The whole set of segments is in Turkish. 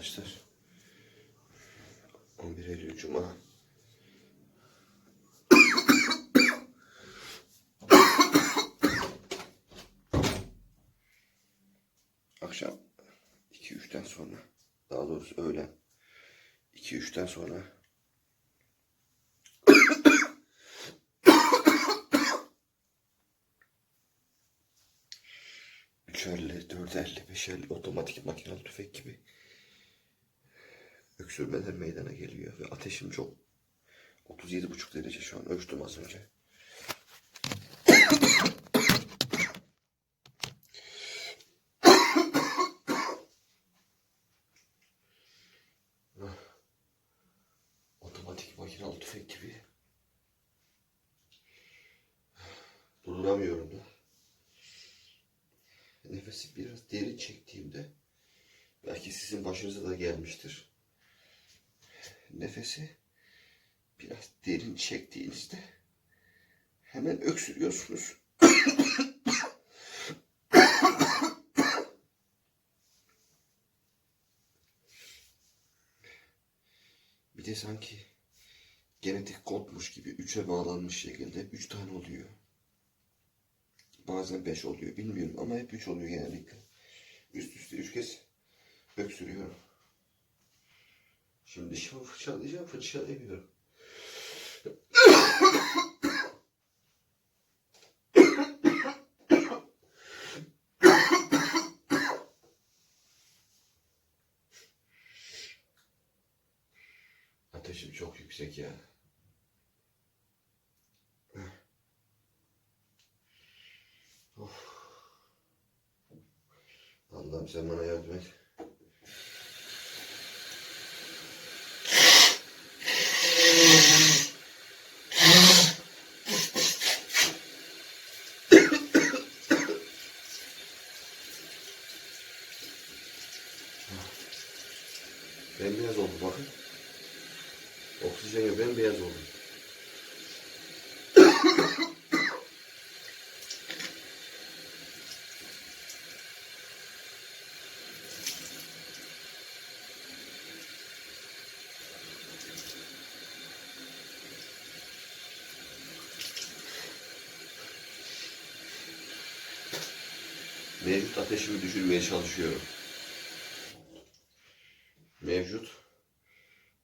arkadaşlar. 11 Eylül Cuma. Akşam 2-3'ten sonra, daha doğrusu öğlen 2-3'ten sonra ...350, 450, 550 otomatik makinalı tüfek gibi öksürmeler meydana geliyor ve ateşim çok 37,5 derece şu an, ölçtüm az önce. Otomatik makinalı tüfek gibi durduramıyorum da. Nefesi biraz derin çektiğimde, belki sizin başınıza da gelmiştir. Nefesi biraz derin çektiğinizde hemen öksürüyorsunuz. Bir de sanki genetik kodmuş gibi 3'e bağlanmış şekilde 3 tane oluyor. Bazen 5 oluyor, bilmiyorum ama hep 3 oluyor genellikle. Üst üste 3 kez öksürüyorum. Şimdi dişimi fırçalayacağım, fırçalayamıyorum. Ateşim çok yüksek ya. Of. Allah'ım sen bana yardım et. Bembeyaz oldu bakın. Oksijen yok, bembeyaz oldu. Mevcut ateşimi düşürmeye çalışıyorum. Mevcut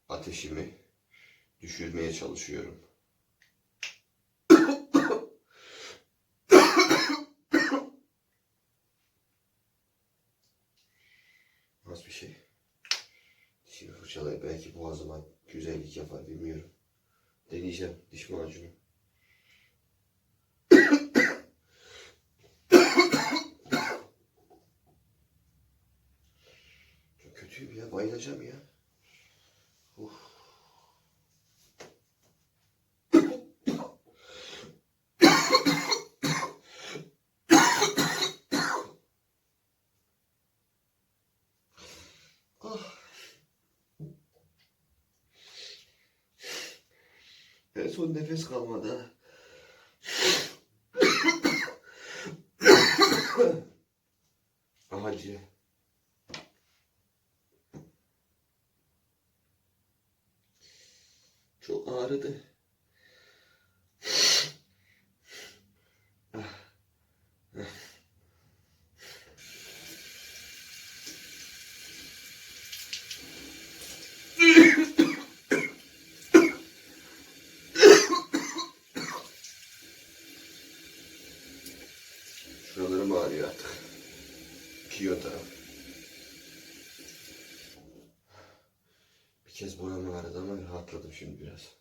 ateşimi düşürmeye çalışıyorum. Az bir şey. Dişimi fırçalayıp belki boğazıma güzellik yapar, bilmiyorum. Deneyeceğim diş macunu. Çok kötüyüm ya, bayılacağım ya. Uf. Ah. En son nefes kalmadı. Acı. Çok ağrıdı. Şuralarım ağrıyor artık. Piyo taraf. Bir kez buram ağrıdı ama rahatladım şimdi biraz.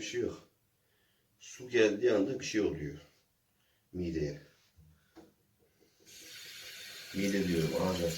bir şey yok. Su geldiği anda bir şey oluyor. Mideye. Mide diyorum ağza.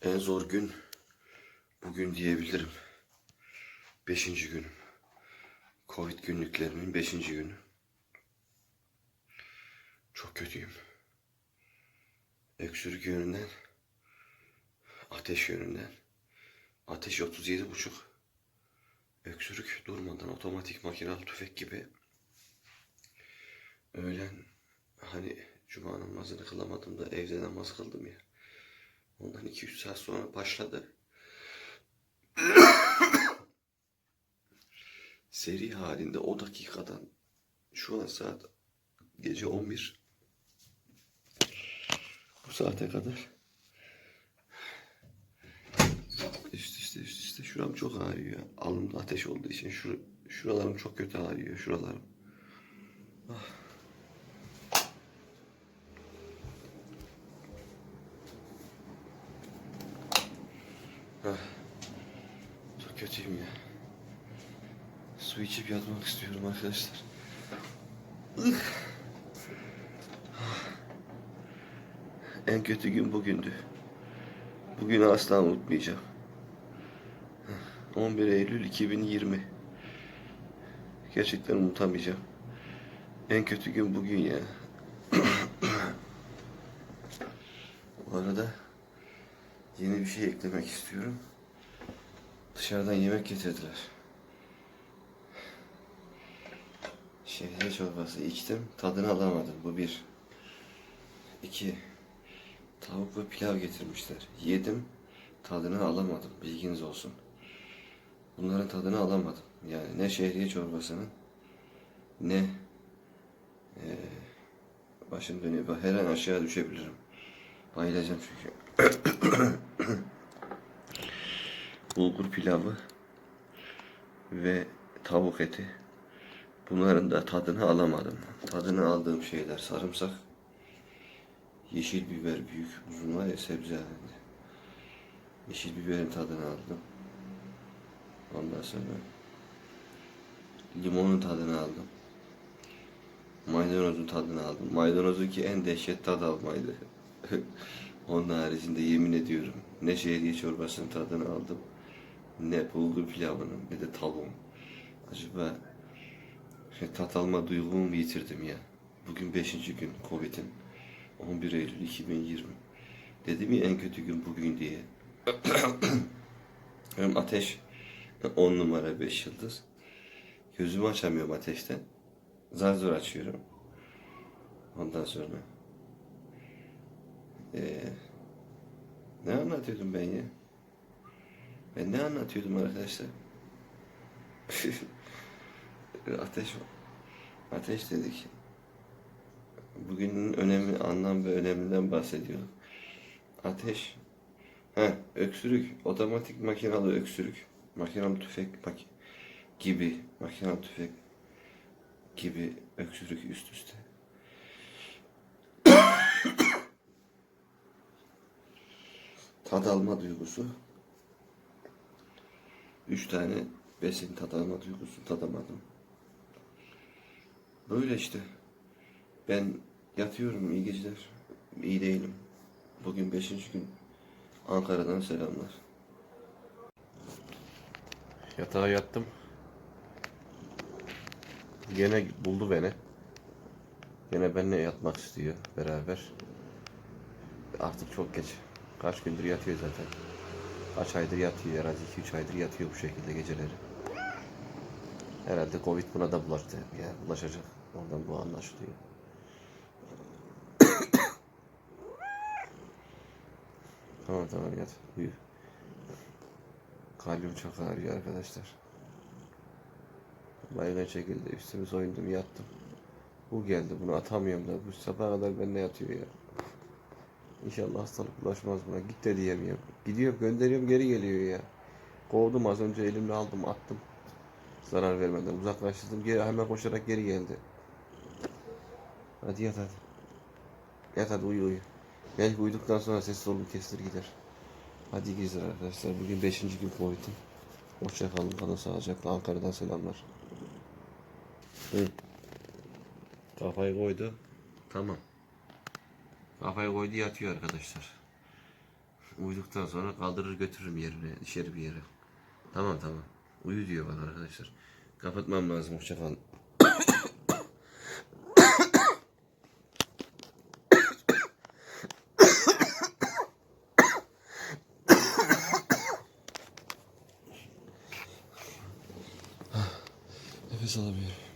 En zor gün bugün diyebilirim. 5. günüm. Covid günlüklerimin 5. günü. Çok kötüyüm. Öksürük yönünden, ateş yönünden. Ateş 37,5. Öksürük durmadan otomatik makinalı tüfek gibi. Öğlen hani cuma namazını kılamadım da evde namaz kıldım ya. Ondan 2-3 saat sonra başladı. Seri halinde o dakikadan şu an saat gece 11. Bu saate kadar üst üste şuram çok ağrıyor. Alnımda ateş olduğu için şuralarım çok kötü ağrıyor. Şuralarım. Ah. Ah. Çok kötüyüm ya. Su içip yatmak istiyorum arkadaşlar. En kötü gün bugündü. Bugünü asla unutmayacağım. 11 Eylül 2020. Gerçekten unutamayacağım. En kötü gün bugün ya. Bu arada yeni bir şey eklemek istiyorum. Dışarıdan yemek getirdiler. Şehriye çorbası içtim. Tadını alamadım. Bu bir. 2. Tavuk ve pilav getirmişler. Yedim. Tadını alamadım. Bilginiz olsun. Bunların tadını alamadım. Yani ne şehriye çorbasının ne başım dönüyor. Her an aşağı düşebilirim. Bayılacağım çünkü. Bulgur pilavı ve tavuk eti. Bunların da tadını alamadım. Tadını aldığım şeyler sarımsak, yeşil biber büyük uzun var ya sebze halinde. Yeşil biberin tadını aldım. Ondan sonra limonun tadını aldım. Maydanozun tadını aldım. Maydanozun ki en dehşet tad almaydı. Onun haricinde yemin ediyorum ne şehriye çorbasının tadını aldım, ne bulgur pilavının ne de tavuğun. Acaba tat alma duygumu yitirdim ya. Bugün 5. gün Covid'in. 11 Eylül 2020. Dedim ya en kötü gün bugün diye. Hem ateş 10 numara 5 yıldız. Gözümü açamıyorum ateşten. Zar zor açıyorum. Ondan sonra ne anlatıyordum ben ya? Ben ne anlatıyordum arkadaşlar? Ateş, ateş dedik. Bugünün önemi, anlam ve öneminden bahsediyorum. Ateş, öksürük, otomatik makinalı öksürük, makinalı tüfek gibi, makinalı tüfek gibi öksürük üst üste. Tad alma duygusu. 3 tane besin tad alma duygusu tadamadım. Böyle işte. Ben yatıyorum, iyi geceler. İyi değilim. Bugün 5. gün. Ankara'dan selamlar. Yatağa yattım. Gene buldu beni. Gene benimle yatmak istiyor beraber. Artık çok geç. Kaç gündür yatıyor zaten. Kaç aydır yatıyor herhalde, 2-3 aydır yatıyor bu şekilde geceleri. Herhalde Covid buna da bulaştı. Yani bulaşacak. Ondan bu anlaşılıyor. Tamam yat. Uyu. Kalbim çok ağrıyor arkadaşlar. Baygın şekilde üstümü soyundum yattım. Bu geldi, bunu atamıyorum da bu sabaha kadar benimle yatıyor ya. İnşallah hastalık bulaşmaz buna. Git de diyemiyorum. Gidiyorum, gönderiyorum, geri geliyor ya. Kovdum, az önce elimle aldım attım. Zarar vermeden uzaklaştırdım. Geri, hemen koşarak geri geldi. Hadi yat hadi. Yat hadi, uyu. Belki uyuduktan sonra ses soluğu kesilir gider. Hadi iyi geceler arkadaşlar. Bugün 5. gün Covid'in. Hoşça kalın, kalın sağlıcakla. Ankara'dan selamlar. Hı. Kafayı koydu. Tamam. Kafayı koydu, yatıyor arkadaşlar. Uyuduktan sonra kaldırır götürürüm yerine, dışarı bir yere. Tamam. Uyu diyor bana arkadaşlar. Kapatmam lazım. Hoşça kalın. Nefes alamıyorum.